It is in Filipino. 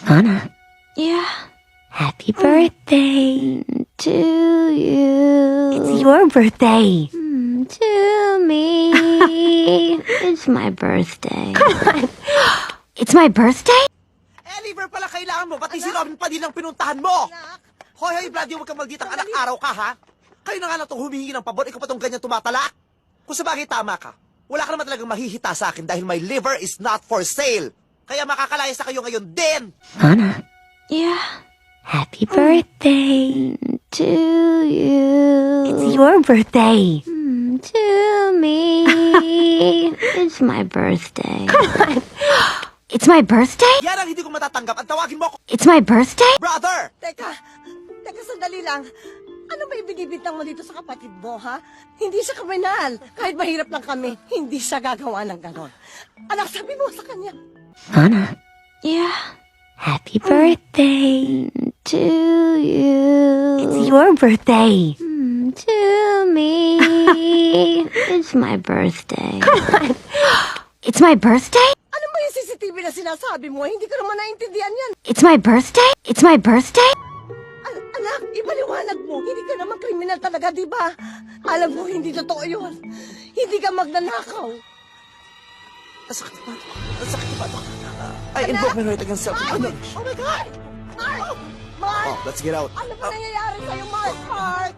Anna, Yeah. happy birthday. To you. It's your birthday. To me. It's my birthday. It's my birthday? Liver pala kailangan mo, pati si Robin pa din ang pinuntahan mo! Hoy, Bloody, huwag kang malditang anak araw ka, ha? Kayo na nga lang itong humihingi ng pabor, ikaw pa itong ganyan tumatala? Kung sabagay tama ka, wala ka naman talagang mahihita sa akin dahil my liver is not for sale. Kaya makakalaya sa kayo ngayon din! Anna, Yeah. happy birthday. To you. It's your birthday. To me. It's my birthday. It's my birthday? Yan ang hindi ko matatanggap at tawagin mo ako, It's my birthday? brother! Teka, sandali lang. Ano ba ibinibintang mo dito sa kapatid mo, ha? Hindi siya kriminal. Kahit mahirap lang kami, hindi siya gagawa ng ganon. Anak, sabi mo sa kanya. Anna, Yeah. happy birthday. To you. It's your birthday. To me. It's my birthday. It's my birthday? Ano ba yung CCTV na sinasabi mo? Hindi ko naman naintindihan yan. It's my birthday? It's my birthday? Anak, ipaliwanag mo. Hindi ka naman kriminal talaga, di ba? Alam mo, hindi totoo yun. Hindi ka magnanakaw. Nasakit pa ito. Nasakit pa ito. I invoke my right against self-image. Oh my God! Mark! Mark! Oh, let's get out. Ano ba nangyayari sa'yo, Mark? Mark!